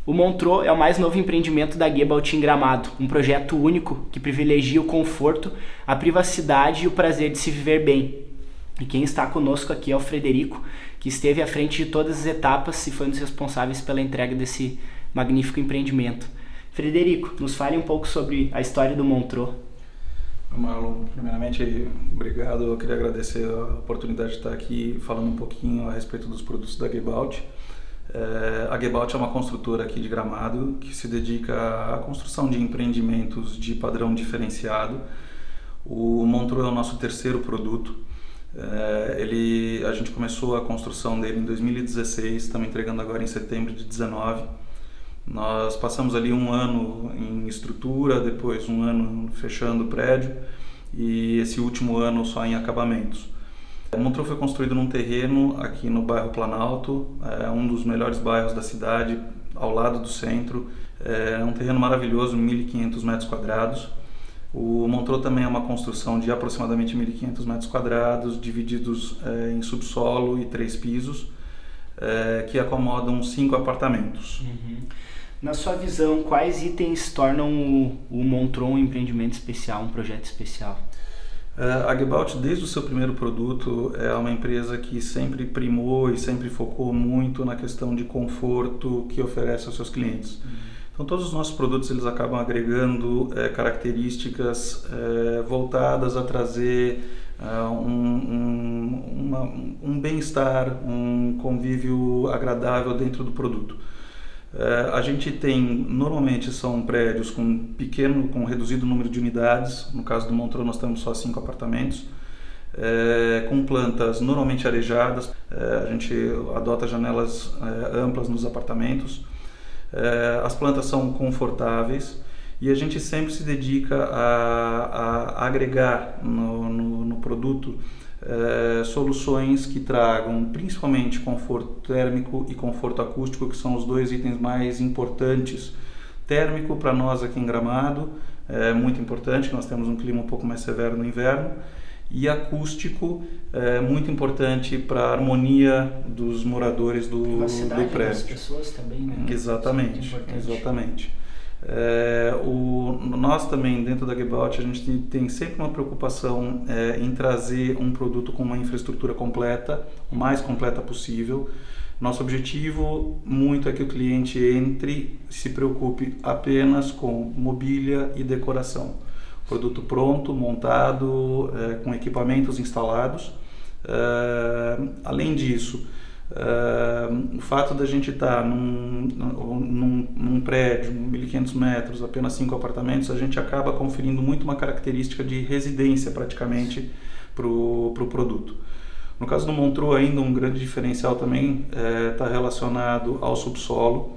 O Montreux é o mais novo empreendimento da Gebalt em Gramado, um projeto único que privilegia o conforto, a privacidade e o prazer de se viver bem. E quem está conosco aqui é o Frederico, que esteve à frente de todas as etapas e foi um dos responsáveis pela entrega desse magnífico empreendimento. Frederico, nos fale um pouco sobre a história do Montreux. Marlon, primeiramente, obrigado. Eu queria agradecer a oportunidade de estar aqui falando um pouquinho a respeito dos produtos da Gebalt. A Gebalt é uma construtora aqui de Gramado que se dedica à construção de empreendimentos de padrão diferenciado. O Montreux é o nosso terceiro produto. A gente começou a construção dele em 2016, estamos entregando agora em setembro de 2019. Nós passamos ali um ano em estrutura, depois um ano fechando o prédio e esse último ano só em acabamentos. O Montreux foi construído num terreno aqui no bairro Planalto, um dos melhores bairros da cidade, ao lado do centro. É um terreno maravilhoso, 1.500 metros quadrados. O Montreux também é uma construção de aproximadamente 1.500 metros quadrados, divididos em subsolo e 3 pisos, que acomodam 5 apartamentos. Uhum. Na sua visão, quais itens tornam o Montreux um empreendimento especial, um projeto especial? A Gebalt, desde o seu primeiro produto, é uma empresa que sempre primou e sempre focou muito na questão de conforto que oferece aos seus clientes. Então, todos os nossos produtos eles acabam agregando características voltadas a trazer um bem-estar, um convívio agradável dentro do produto. A gente tem, normalmente são prédios com reduzido número de unidades. No caso do Montreux nós temos só 5 apartamentos, com plantas normalmente arejadas. A gente adota janelas amplas nos apartamentos. As plantas são confortáveis e a gente sempre se dedica a agregar no produto soluções que tragam principalmente conforto térmico e conforto acústico, que são os 2 itens mais importantes. Térmico para nós aqui em Gramado é muito importante, nós temos um clima um pouco mais severo no inverno, e acústico é muito importante para a harmonia dos moradores do prédio. Das pessoas também, né? Exatamente. Nós também, dentro da Gebalt, a gente tem sempre uma preocupação em trazer um produto com uma infraestrutura completa, o mais completa possível. Nosso objetivo muito é que o cliente entre e se preocupe apenas com mobília e decoração. Produto pronto, montado, com equipamentos instalados. Além disso, o fato da gente estar num prédio, 1.500 metros, apenas 5 apartamentos, a gente acaba conferindo muito uma característica de residência praticamente para o produto. No caso do Montreux, ainda um grande diferencial também está relacionado ao subsolo.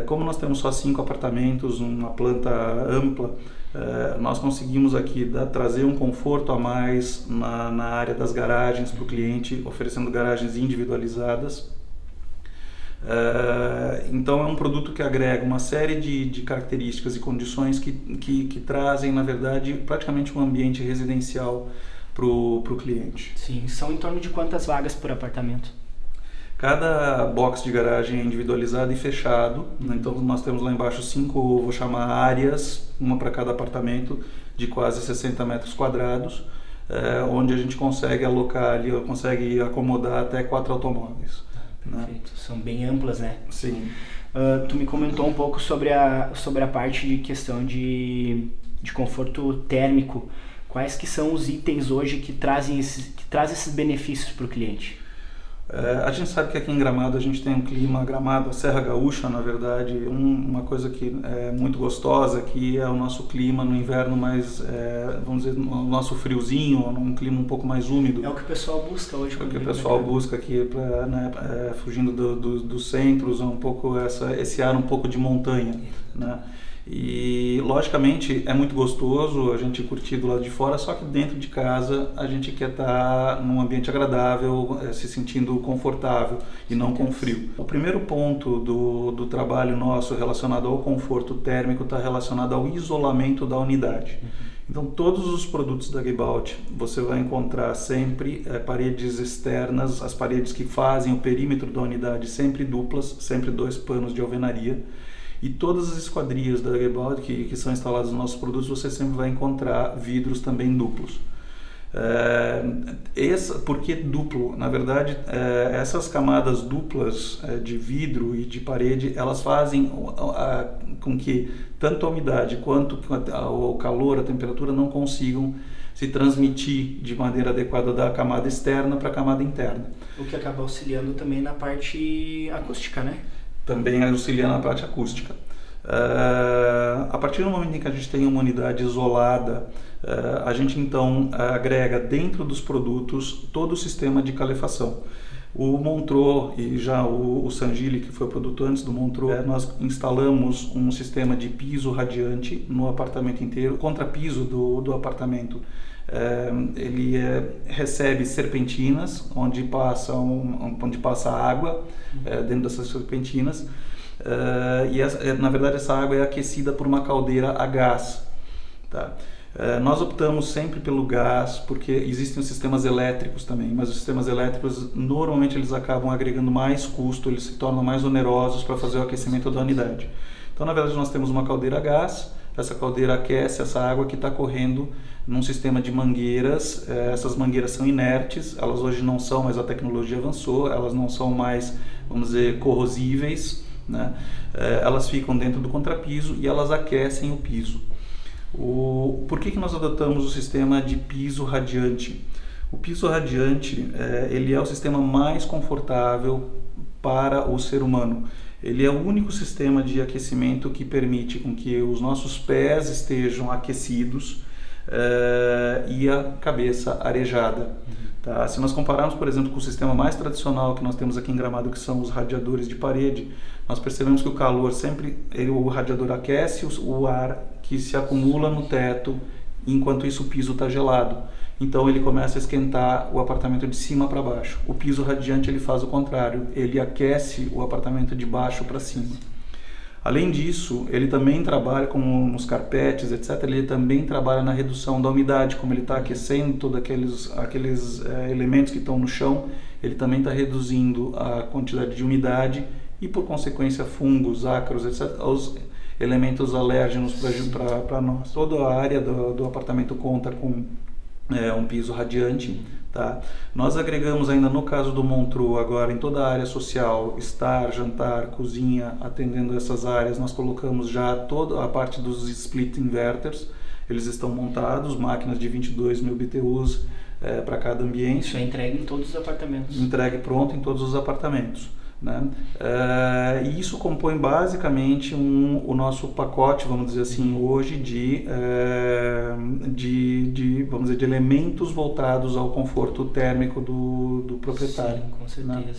Como nós temos só 5 apartamentos, uma planta ampla, nós conseguimos aqui trazer um conforto a mais na área das garagens para o cliente, oferecendo garagens individualizadas. Então é um produto que agrega uma série de características e condições que trazem, na verdade, praticamente um ambiente residencial para o cliente. Sim, são em torno de quantas vagas por apartamento? Cada box de garagem é individualizado e fechado, né? Então nós temos lá embaixo 5, vou chamar áreas, uma para cada apartamento, de quase 60 metros quadrados, onde a gente consegue alocar ali, consegue acomodar até 4 automóveis. Perfeito, né? São bem amplas, né? Sim. Tu me comentou um pouco sobre a parte de questão de conforto térmico. Quais que são os itens hoje que trazem esses benefícios para o cliente? A gente sabe que aqui em Gramado a gente tem um clima, Gramado, a Serra Gaúcha, na verdade, uma coisa que é muito gostosa aqui é o nosso clima no inverno mais, vamos dizer, o nosso friozinho, um clima um pouco mais úmido. É o que o pessoal busca hoje. É o que o pessoal busca aqui, fugindo dos centros, um pouco esse ar um pouco de montanha, né? E, logicamente, é muito gostoso a gente curtir do lado de fora, só que dentro de casa a gente quer estar num ambiente agradável, se sentindo confortável e não com frio. O primeiro ponto do trabalho nosso relacionado ao conforto térmico está relacionado ao isolamento da unidade. Então, todos os produtos da Gebout, você vai encontrar sempre paredes externas, as paredes que fazem o perímetro da unidade sempre duplas, sempre 2 panos de alvenaria. E todas as esquadrias da Gebout que são instaladas nos nossos produtos, você sempre vai encontrar vidros também duplos. Por que duplo? Na verdade, essas camadas duplas de vidro e de parede, elas fazem com que tanto a umidade quanto o calor, a temperatura não consigam se transmitir de maneira adequada da camada externa para a camada interna. O que acaba auxiliando também na parte acústica, né? Também auxilia na parte acústica. A partir do momento em que a gente tem uma unidade isolada, a gente então agrega dentro dos produtos todo o sistema de calefação. O Montreux e já o Sangili, que foi o produto antes do Montreux, nós instalamos um sistema de piso radiante no apartamento inteiro, contrapiso do apartamento. Ele recebe serpentinas onde passa água dentro dessas serpentinas, na verdade essa água é aquecida por uma caldeira a gás, tá? Nós optamos sempre pelo gás porque existem os sistemas elétricos também, mas os sistemas elétricos normalmente eles acabam agregando mais custo, eles se tornam mais onerosos para fazer o aquecimento da unidade. Então, na verdade, nós temos uma caldeira a gás, essa caldeira aquece essa água que está correndo num sistema de mangueiras. Essas mangueiras são inertes, elas hoje não são, mas a tecnologia avançou, elas não são mais, vamos dizer, corrosíveis, né? Elas ficam dentro do contrapiso e elas aquecem o piso. Por que nós adotamos o sistema de piso radiante? O piso radiante ele é o sistema mais confortável para o ser humano. Ele é o único sistema de aquecimento que permite com que os nossos pés estejam aquecidos e a cabeça arejada. Tá? Se nós compararmos, por exemplo, com o sistema mais tradicional que nós temos aqui em Gramado, que são os radiadores de parede, nós percebemos que o calor o radiador aquece o ar que se acumula no teto, enquanto isso o piso está gelado. Então ele começa a esquentar o apartamento de cima para baixo. O piso radiante ele faz o contrário, ele aquece o apartamento de baixo para cima. Além disso, ele também trabalha nos carpetes, etc. Ele também trabalha na redução da umidade, como ele está aquecendo todos aqueles elementos que estão no chão, ele também está reduzindo a quantidade de umidade e, por consequência, fungos, ácaros, etc. Os elementos alérgenos para nós. Toda a área do apartamento conta com um piso radiante. Tá? Nós agregamos ainda no caso do Montreux, agora em toda a área social, estar, jantar, cozinha, atendendo essas áreas, nós colocamos já toda a parte dos split inverters, eles estão montados, máquinas de 22.000 BTUs para cada ambiente. Isso é entregue em todos os apartamentos? Entregue pronto em todos os apartamentos. Né? E isso compõe basicamente o nosso pacote, vamos dizer assim, hoje vamos dizer, de elementos voltados ao conforto térmico do proprietário. Sim, com certeza. Né?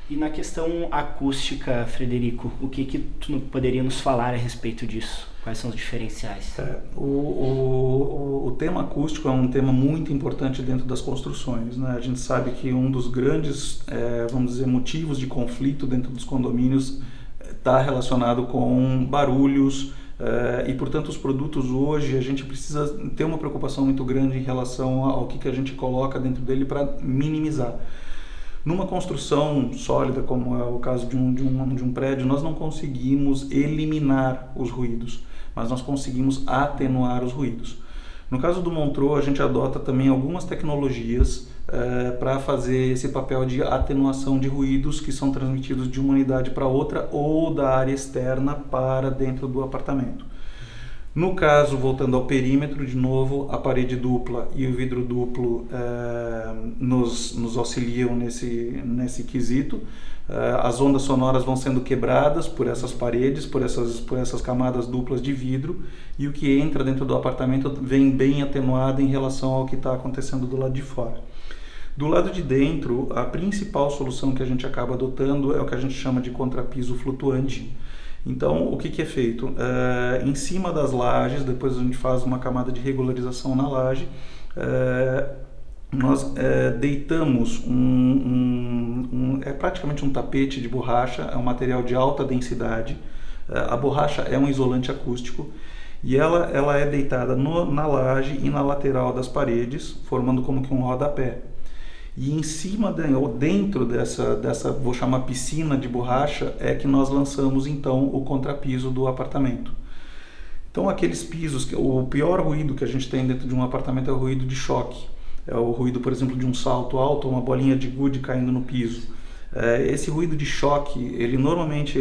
E na questão acústica, Frederico, o que tu poderia nos falar a respeito disso? Quais são os diferenciais? O tema acústico é um tema muito importante dentro das construções. Né? A gente sabe que um dos grandes, vamos dizer, motivos de conflito dentro dos condomínios está relacionado com barulhos e, portanto, os produtos hoje, a gente precisa ter uma preocupação muito grande em relação ao que a gente coloca dentro dele para minimizar. Numa construção sólida, como é o caso de um prédio, nós não conseguimos eliminar os ruídos, mas nós conseguimos atenuar os ruídos. No caso do Montreux, a gente adota também algumas tecnologias para fazer esse papel de atenuação de ruídos que são transmitidos de uma unidade para outra ou da área externa para dentro do apartamento. No caso, voltando ao perímetro, de novo, a parede dupla e o vidro duplo nos auxiliam nesse quesito. As ondas sonoras vão sendo quebradas por essas paredes, por essas camadas duplas de vidro, e o que entra dentro do apartamento vem bem atenuado em relação ao que está acontecendo do lado de fora. Do lado de dentro, a principal solução que a gente acaba adotando é o que a gente chama de contrapiso flutuante. Então, o que é feito? Em cima das lajes, depois a gente faz uma camada de regularização na laje, nós deitamos é praticamente um tapete de borracha, é um material de alta densidade. A borracha é um isolante acústico e ela é deitada na laje e na lateral das paredes, formando como que um rodapé. E em cima, ou dentro dessa, vou chamar piscina de borracha, é que nós lançamos então o contrapiso do apartamento. Então aqueles pisos, o pior ruído que a gente tem dentro de um apartamento é o ruído de choque. É o ruído, por exemplo, de um salto alto ou uma bolinha de gude caindo no piso. Esse ruído de choque, ele normalmente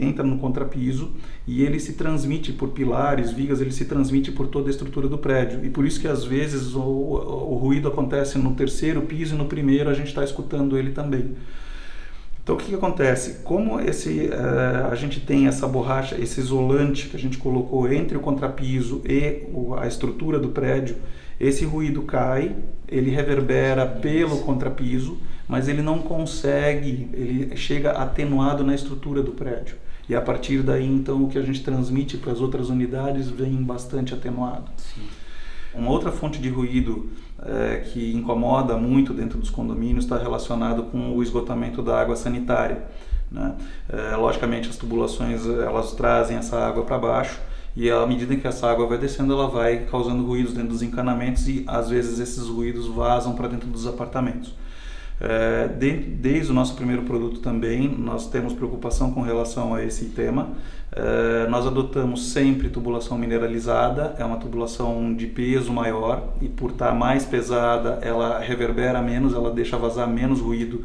entra no contrapiso e ele se transmite por pilares, vigas, ele se transmite por toda a estrutura do prédio. E por isso que às vezes o ruído acontece no terceiro piso e no primeiro a gente está escutando ele também. Então o que acontece? Como a gente tem essa borracha, esse isolante que a gente colocou entre o contrapiso e a estrutura do prédio, esse ruído cai, ele reverbera pelo contrapiso, mas ele não consegue, ele chega atenuado na estrutura do prédio. E a partir daí, então, o que a gente transmite para as outras unidades vem bastante atenuado. Sim. Uma outra fonte de ruído que incomoda muito dentro dos condomínios está relacionado com o esgotamento da água sanitária, né? Logicamente, as tubulações elas trazem essa água para baixo, e à medida que essa água vai descendo, ela vai causando ruídos dentro dos encanamentos e às vezes esses ruídos vazam para dentro dos apartamentos. Desde o nosso primeiro produto também, nós temos preocupação com relação a esse tema. Nós adotamos sempre tubulação mineralizada, é uma tubulação de peso maior e por estar mais pesada, ela reverbera menos, ela deixa vazar menos ruído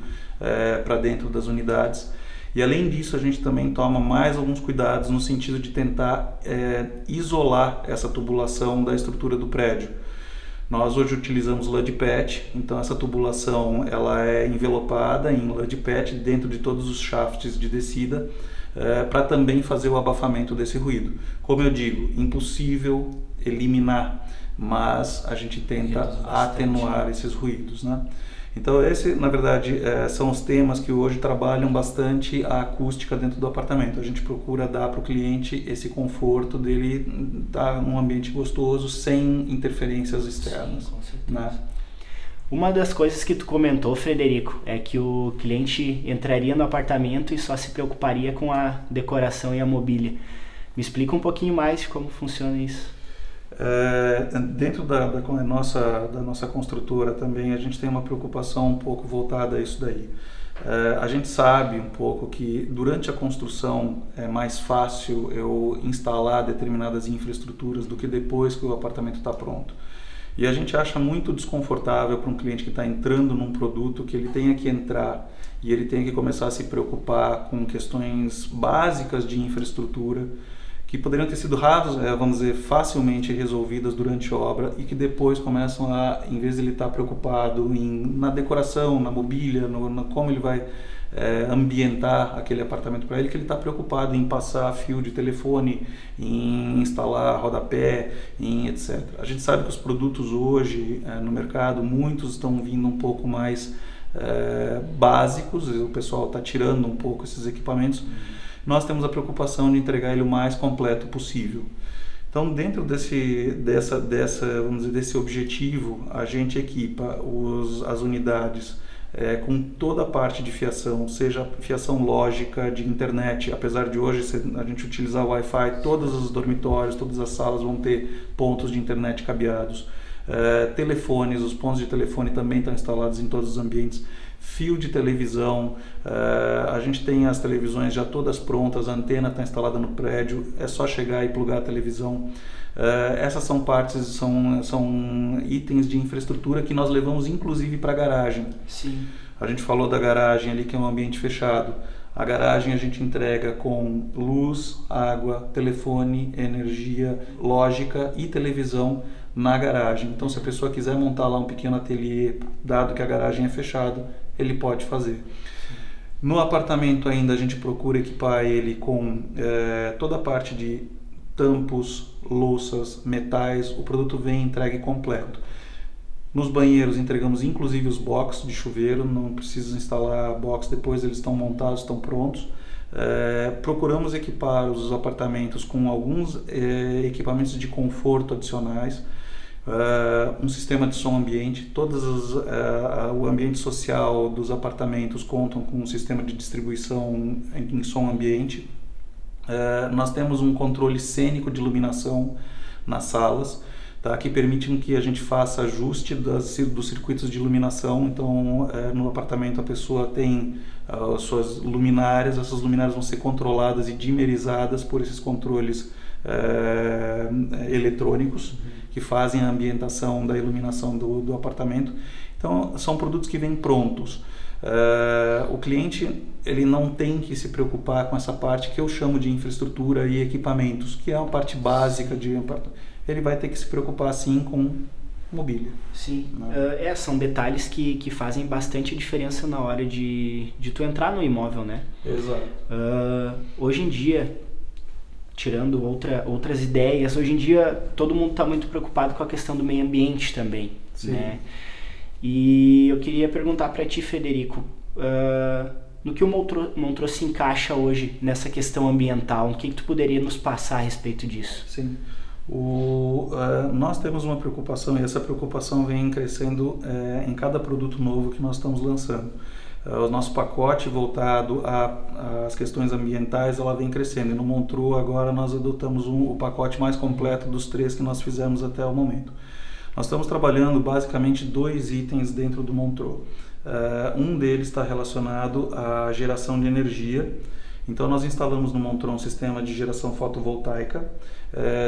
para dentro das unidades. E além disso, a gente também toma mais alguns cuidados no sentido de tentar isolar essa tubulação da estrutura do prédio. Nós hoje utilizamos LUDPET, então essa tubulação ela é envelopada em LUDPET dentro de todos os shafts de descida, para também fazer o abafamento desse ruído. Como eu digo, impossível eliminar, mas a gente tenta atenuar esses ruídos, né? Então esse, na verdade, são os temas que hoje trabalham bastante a acústica dentro do apartamento. A gente procura dar para o cliente esse conforto dele estar num ambiente gostoso, sem interferências externas. Sim, com certeza. Né? Uma das coisas que tu comentou, Frederico, é que o cliente entraria no apartamento e só se preocuparia com a decoração e a mobília. Me explica um pouquinho mais de como funciona isso. Dentro da nossa construtora também a gente tem uma preocupação um pouco voltada a isso daí. A gente sabe um pouco que durante a construção é mais fácil eu instalar determinadas infraestruturas do que depois que o apartamento está pronto. E a gente acha muito desconfortável para um cliente que está entrando num produto que ele tenha que entrar e ele tenha que começar a se preocupar com questões básicas de infraestrutura que poderiam ter sido vamos dizer, facilmente resolvidas durante a obra e que depois começam em vez de ele estar preocupado na decoração, na mobília, como ele vai ambientar aquele apartamento para ele, que ele está preocupado em passar fio de telefone, em instalar rodapé, em etc. A gente sabe que os produtos hoje no mercado, muitos estão vindo um pouco mais básicos, o pessoal está tirando um pouco esses equipamentos. Nós temos a preocupação de entregar ele o mais completo possível. Então, dentro vamos dizer, desse objetivo, a gente equipa as unidades com toda a parte de fiação, seja fiação lógica, de internet, apesar de hoje a gente utilizar o Wi-Fi, todos os dormitórios, todas as salas vão ter pontos de internet cabeados. Telefones, os pontos de telefone também estão instalados em todos os ambientes. Fio de televisão, a gente tem as televisões já todas prontas, a antena está instalada no prédio, é só chegar e plugar a televisão. Essas são partes, são itens de infraestrutura que nós levamos inclusive para a garagem. Sim. A gente falou da garagem ali, que é um ambiente fechado. A garagem a gente entrega com luz, água, telefone, energia, lógica e televisão na garagem. Então, se a pessoa quiser montar lá um pequeno ateliê, dado que a garagem é fechada, ele pode fazer. No apartamento ainda a gente procura equipar ele com toda a parte de tampos, louças, metais. O produto vem entregue completo. Nos banheiros entregamos inclusive os box de chuveiro, não precisa instalar box depois, eles estão montados, estão prontos. Procuramos equipar os apartamentos com alguns equipamentos de conforto adicionais, um sistema de som ambiente. O ambiente social dos apartamentos contam com um sistema de distribuição em som ambiente. Nós temos um controle cênico de iluminação nas salas, tá, que permite que a gente faça ajuste dos circuitos de iluminação. Então, no apartamento a pessoa tem as suas luminárias, essas luminárias vão ser controladas e dimerizadas por esses controles eletrônicos que fazem a ambientação da iluminação do apartamento. Então, são produtos que vêm prontos. O cliente ele não tem que se preocupar com essa parte que eu chamo de infraestrutura e equipamentos, que é a parte básica de ele vai ter que se preocupar sim com mobília. Sim, né? São detalhes que fazem bastante diferença na hora de tu entrar no imóvel, né? Exato. Hoje em dia, tirando outras ideias, hoje em dia todo mundo está muito preocupado com a questão do meio ambiente também, sim, né? E eu queria perguntar para ti, Frederico, no que o Montreux se encaixa hoje nessa questão ambiental, o que tu poderia nos passar a respeito disso? Sim, nós temos uma preocupação, e essa preocupação vem crescendo em cada produto novo que nós estamos lançando. O nosso pacote voltado às questões ambientais, ela vem crescendo, e no Montreux agora nós adotamos o pacote mais completo dos 3 que nós fizemos até o momento. Nós estamos trabalhando basicamente 2 itens dentro do Montreux. Um deles está relacionado à geração de energia. Então nós instalamos no Montreux um sistema de geração fotovoltaica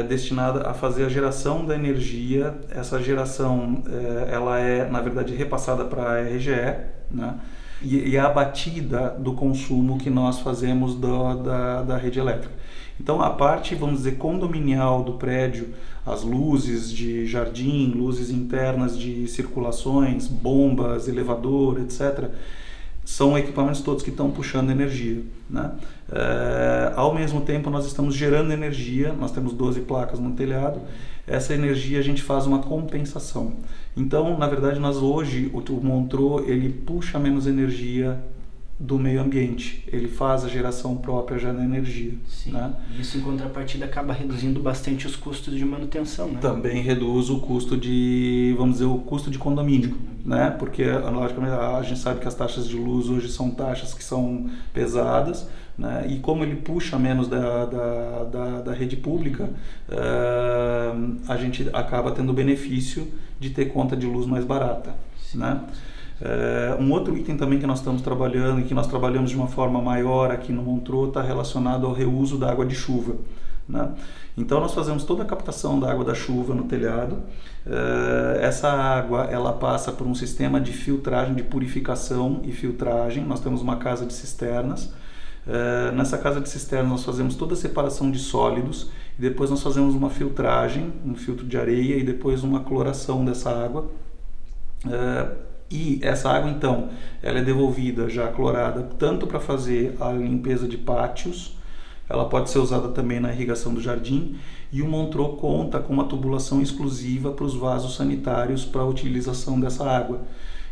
destinada a fazer a geração da energia. Essa geração ela é na verdade repassada para a RGE, né? E é abatida do consumo que nós fazemos da rede elétrica. Então a parte, vamos dizer, condominial do prédio, as luzes de jardim, luzes internas de circulações, bombas, elevador, etc., são equipamentos todos que estão puxando energia, né? Ao mesmo tempo nós estamos gerando energia, nós temos 12 placas no telhado, essa energia a gente faz uma compensação. Então, na verdade, nós hoje, o Montreux, ele puxa menos energia do meio ambiente, ele faz a geração própria já da energia. Sim, né? Isso em contrapartida acaba reduzindo bastante os custos de manutenção, né? Também reduz o custo vamos dizer, o custo de condomínio, né? Porque, logicamente, a gente sabe que as taxas de luz hoje são taxas que são pesadas, né? E como ele puxa menos da rede pública, a gente acaba tendo o benefício de ter conta de luz mais barata, né? Um outro item também que nós estamos trabalhando e que nós trabalhamos de uma forma maior aqui no Montreux está relacionado ao reuso da água de chuva, né? Então nós fazemos toda a captação da água da chuva no telhado. Essa água ela passa por um sistema de filtragem, de purificação e filtragem. Nós temos uma casa de cisternas. Nessa casa de cisternas nós fazemos toda a separação de sólidos e depois nós fazemos uma filtragem, um filtro de areia e depois uma cloração dessa água. E essa água, então, ela é devolvida já clorada tanto para fazer a limpeza de pátios, ela pode ser usada também na irrigação do jardim, e o Montreux conta com uma tubulação exclusiva para os vasos sanitários para a utilização dessa água.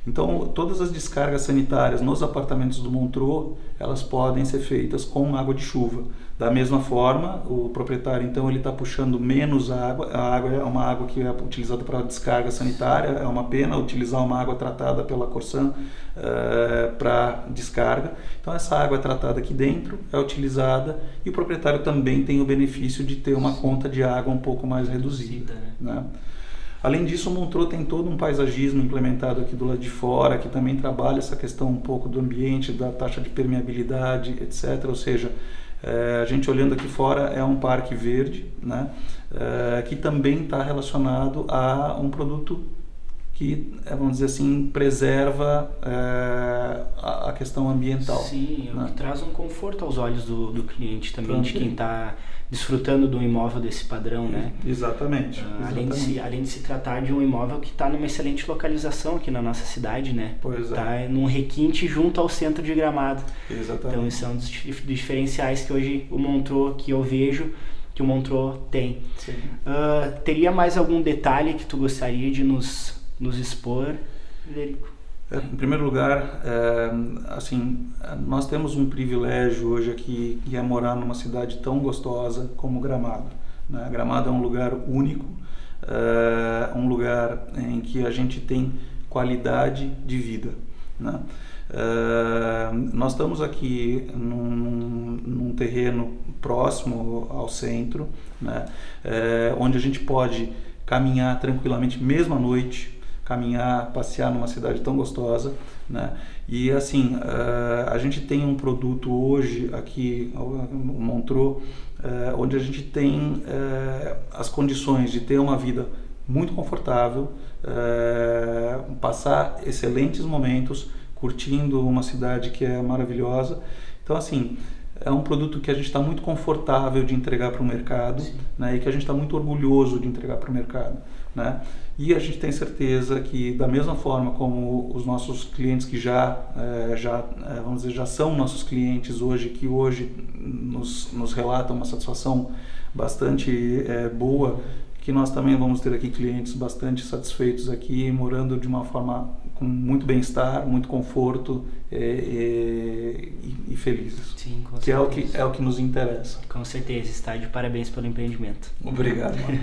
Então, todas as descargas sanitárias nos apartamentos do Montreux, elas podem ser feitas com água de chuva. Da mesma forma, o proprietário, então, ele está puxando menos água. A água é uma água que é utilizada para descarga sanitária. É uma pena utilizar uma água tratada pela Corsan para descarga. Então, essa água é tratada aqui dentro, é utilizada, e o proprietário também tem o benefício de ter uma conta de água um pouco mais reduzida, né? Além disso, o Montreux tem todo um paisagismo implementado aqui do lado de fora, que também trabalha essa questão um pouco do ambiente, da taxa de permeabilidade, etc. Ou seja, a gente olhando aqui fora é um parque verde, né? Que também está relacionado a um produto que, vamos dizer assim, preserva a questão ambiental. Sim, né? Que traz um conforto aos olhos do cliente também, de quem está desfrutando de um imóvel desse padrão, né? Exatamente. Além de se tratar de um imóvel que está numa excelente localização aqui na nossa cidade, né? Pois é. Está num requinte junto ao centro de Gramado. Exatamente. Então, isso é um dos diferenciais que hoje o Montreux, que eu vejo, que o Montreux tem. Sim. Teria mais algum detalhe que tu gostaria de nos expor, Frederico? Em primeiro lugar, assim, nós temos um privilégio hoje aqui, que é morar numa cidade tão gostosa como Gramado, né? Gramado é um lugar único, um lugar em que a gente tem qualidade de vida, né? Nós estamos aqui num terreno próximo ao centro, né? Onde a gente pode caminhar tranquilamente, mesmo à noite, caminhar, passear numa cidade tão gostosa, né? E assim, a gente tem um produto hoje aqui, o Montreux, onde a gente tem as condições de ter uma vida muito confortável, passar excelentes momentos, curtindo uma cidade que é maravilhosa. Então assim, é um produto que a gente está muito confortável de entregar para o mercado, né? E que a gente está muito orgulhoso de entregar para o mercado, né? E a gente tem certeza que, da mesma forma como os nossos clientes que vamos dizer, já são nossos clientes hoje, que hoje nos relatam uma satisfação bastante boa, que nós também vamos ter aqui clientes bastante satisfeitos aqui, morando de uma forma com muito bem-estar, muito conforto e felizes. Sim, com que certeza. é o que nos interessa. Com certeza, está de parabéns pelo empreendimento. Obrigado, mano.